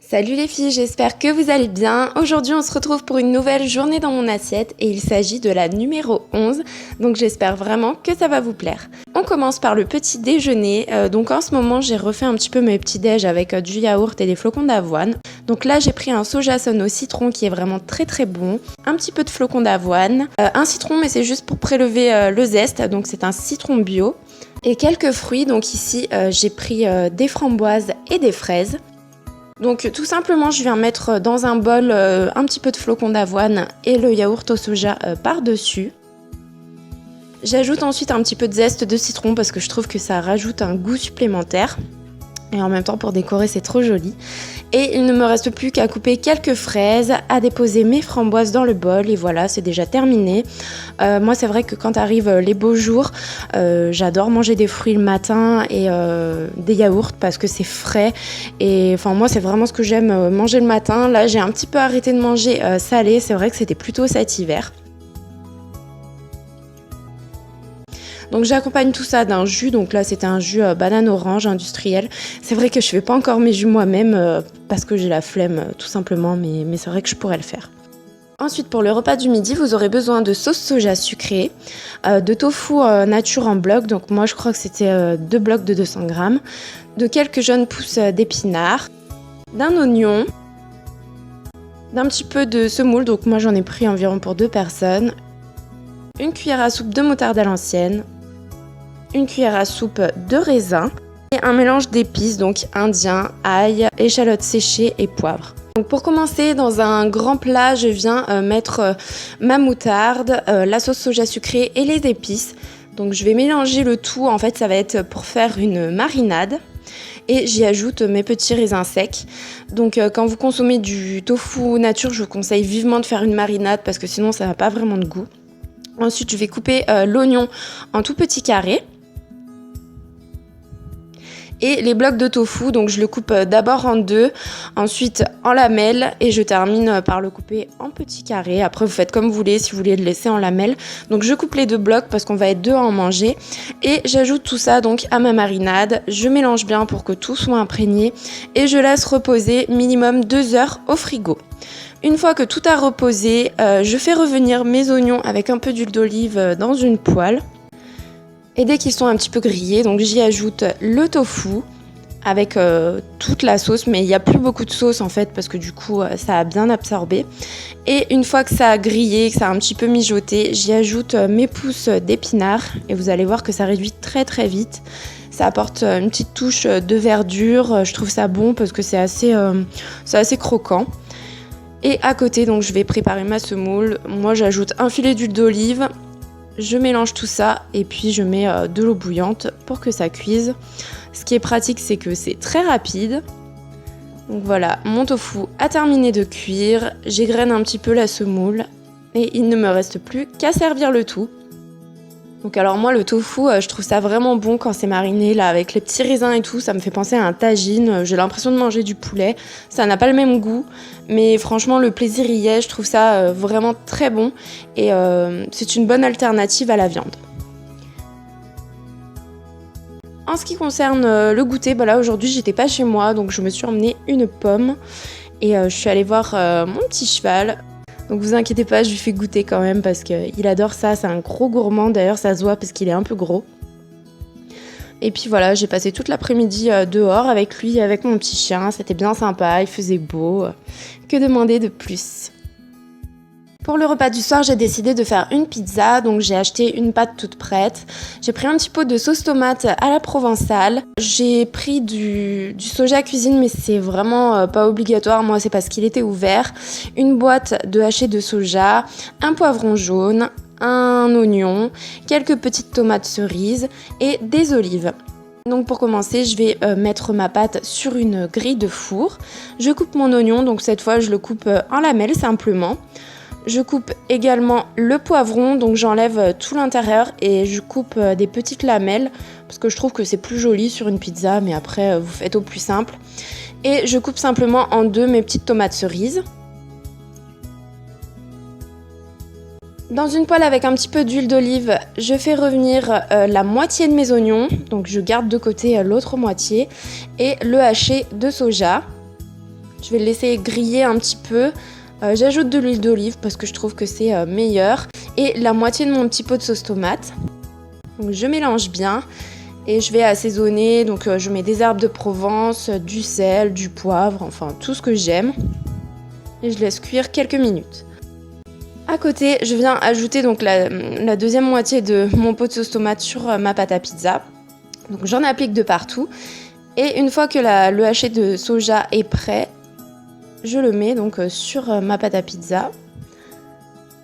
Salut les filles, j'espère que vous allez bien. Aujourd'hui on se retrouve pour une nouvelle journée dans mon assiette et il s'agit de la numéro 11, donc j'espère vraiment que ça va vous plaire. On commence par le petit déjeuner, donc en ce moment j'ai refait un petit peu mes petits déj avec du yaourt et des flocons d'avoine. Donc là j'ai pris un sojason au citron qui est vraiment très très bon, un petit peu de flocons d'avoine, un citron mais c'est juste pour prélever le zeste, donc c'est un citron bio. Et quelques fruits, donc ici j'ai pris des framboises et des fraises. Donc tout simplement je viens mettre dans un bol un petit peu de flocons d'avoine et le yaourt au soja par-dessus. J'ajoute ensuite un petit peu de zeste de citron parce que je trouve que ça rajoute un goût supplémentaire. Et en même temps pour décorer c'est trop joli. Et il ne me reste plus qu'à couper quelques fraises, à déposer mes framboises dans le bol et voilà c'est déjà terminé. Moi c'est vrai que quand arrivent les beaux jours, j'adore manger des fruits le matin et des yaourts parce que c'est frais. Et enfin moi c'est vraiment ce que j'aime manger le matin. Là j'ai un petit peu arrêté de manger salé, c'est vrai que c'était plutôt cet hiver. Donc j'accompagne tout ça d'un jus, donc là c'était un jus banane orange industriel. C'est vrai que je fais pas encore mes jus moi-même parce que j'ai la flemme tout simplement, mais c'est vrai que je pourrais le faire. Ensuite pour le repas du midi, vous aurez besoin de sauce soja sucrée, de tofu nature en blocs, donc moi je crois que c'était 2 blocs de 200 grammes, de quelques jeunes pousses d'épinards, d'un oignon, d'un petit peu de semoule, donc moi j'en ai pris environ pour 2 personnes, une cuillère à soupe de moutarde à l'ancienne, une cuillère à soupe de raisin et un mélange d'épices, donc indien, ail, échalotes séchées et poivre. Donc pour commencer, dans un grand plat, je viens mettre ma moutarde, la sauce soja sucrée et les épices. Donc je vais mélanger le tout, en fait ça va être pour faire une marinade. Et j'y ajoute mes petits raisins secs. Donc quand vous consommez du tofu nature, je vous conseille vivement de faire une marinade parce que sinon ça n'a pas vraiment de goût. Ensuite, je vais couper l'oignon en tout petits carrés. Et les blocs de tofu, donc je le coupe d'abord en 2, ensuite en lamelles et je termine par le couper en petits carrés. Après, vous faites comme vous voulez, si vous voulez le laisser en lamelles. Donc je coupe les 2 blocs parce qu'on va être 2 à en manger. Et j'ajoute tout ça donc à ma marinade. Je mélange bien pour que tout soit imprégné et je laisse reposer minimum 2 heures au frigo. Une fois que tout a reposé, je fais revenir mes oignons avec un peu d'huile d'olive dans une poêle. Et dès qu'ils sont un petit peu grillés, donc j'y ajoute le tofu avec toute la sauce, mais il n'y a plus beaucoup de sauce en fait parce que du coup ça a bien absorbé. Et une fois que ça a grillé, que ça a un petit peu mijoté, j'y ajoute mes pousses d'épinards et vous allez voir que ça réduit très très vite. Ça apporte une petite touche de verdure, je trouve ça bon parce que c'est assez croquant. Et à côté, donc je vais préparer ma semoule. Moi j'ajoute un filet d'huile d'olive. Je mélange tout ça et puis je mets de l'eau bouillante pour que ça cuise. Ce qui est pratique, c'est que c'est très rapide. Donc voilà, mon tofu a terminé de cuire. J'égrène un petit peu la semoule et il ne me reste plus qu'à servir le tout. Donc alors moi le tofu, je trouve ça vraiment bon quand c'est mariné là avec les petits raisins et tout, ça me fait penser à un tagine, j'ai l'impression de manger du poulet, ça n'a pas le même goût, mais franchement le plaisir y est, je trouve ça vraiment très bon et c'est une bonne alternative à la viande. En ce qui concerne le goûter, bah là aujourd'hui j'étais pas chez moi donc je me suis emmené une pomme et je suis allée voir mon petit cheval. Donc vous inquiétez pas, je lui fais goûter quand même parce qu'il adore ça, c'est un gros gourmand, d'ailleurs ça se voit parce qu'il est un peu gros. Et puis voilà, j'ai passé toute l'après-midi dehors avec lui et avec mon petit chien, c'était bien sympa, il faisait beau, que demander de plus ? Pour le repas du soir, j'ai décidé de faire une pizza, donc j'ai acheté une pâte toute prête. J'ai pris un petit pot de sauce tomate à la provençale. J'ai pris du soja cuisine, mais c'est vraiment pas obligatoire. Moi, c'est parce qu'il était ouvert. Une boîte de haché de soja, un poivron jaune, un oignon, quelques petites tomates cerises et des olives. Donc pour commencer, je vais mettre ma pâte sur une grille de four. Je coupe mon oignon, donc cette fois, je le coupe en lamelles simplement. Je coupe également le poivron, donc j'enlève tout l'intérieur et je coupe des petites lamelles parce que je trouve que c'est plus joli sur une pizza, mais après vous faites au plus simple. Et je coupe simplement en 2 mes petites tomates cerises. Dans une poêle avec un petit peu d'huile d'olive, je fais revenir la moitié de mes oignons, donc je garde de côté l'autre moitié, et le haché de soja. Je vais le laisser griller un petit peu. J'ajoute de l'huile d'olive parce que je trouve que c'est meilleur. Et la moitié de mon petit pot de sauce tomate. Donc je mélange bien et je vais assaisonner. Donc je mets des herbes de Provence, du sel, du poivre, enfin tout ce que j'aime. Et je laisse cuire quelques minutes. À côté, je viens ajouter donc la deuxième moitié de mon pot de sauce tomate sur ma pâte à pizza. Donc j'en applique de partout. Et une fois que le haché de soja est prêt, je le mets donc sur ma pâte à pizza.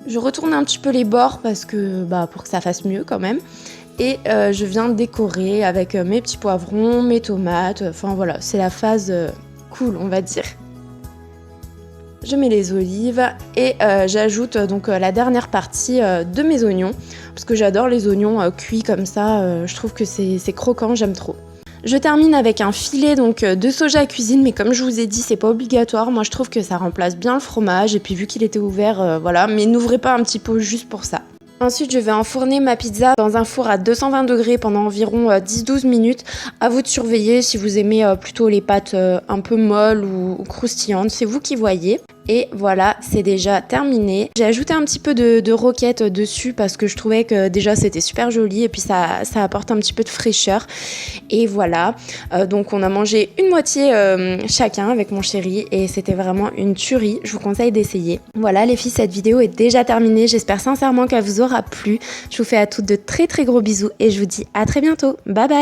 Je retourne un petit peu les bords parce que pour que ça fasse mieux quand même. Et je viens décorer avec mes petits poivrons, mes tomates. Enfin voilà, c'est la phase cool, on va dire. Je mets les olives et j'ajoute donc la dernière partie de mes oignons parce que j'adore les oignons cuits comme ça. Je trouve que c'est croquant, j'aime trop. Je termine avec un filet donc de soja à cuisine, mais comme je vous ai dit, c'est pas obligatoire. Moi, je trouve que ça remplace bien le fromage. Et puis vu qu'il était ouvert, voilà. Mais n'ouvrez pas un petit pot juste pour ça. Ensuite, je vais enfourner ma pizza dans un four à 220 degrés pendant environ 10-12 minutes. À vous de surveiller si vous aimez plutôt les pâtes un peu molles ou croustillantes. C'est vous qui voyez. Et voilà, c'est déjà terminé. J'ai ajouté un petit peu de roquette dessus parce que je trouvais que déjà c'était super joli et puis ça apporte un petit peu de fraîcheur. Et voilà, donc on a mangé une moitié chacun avec mon chéri et c'était vraiment une tuerie. Je vous conseille d'essayer. Voilà les filles, cette vidéo est déjà terminée. J'espère sincèrement qu'elle vous aura plu. Je vous fais à toutes de très très gros bisous et je vous dis à très bientôt. Bye bye!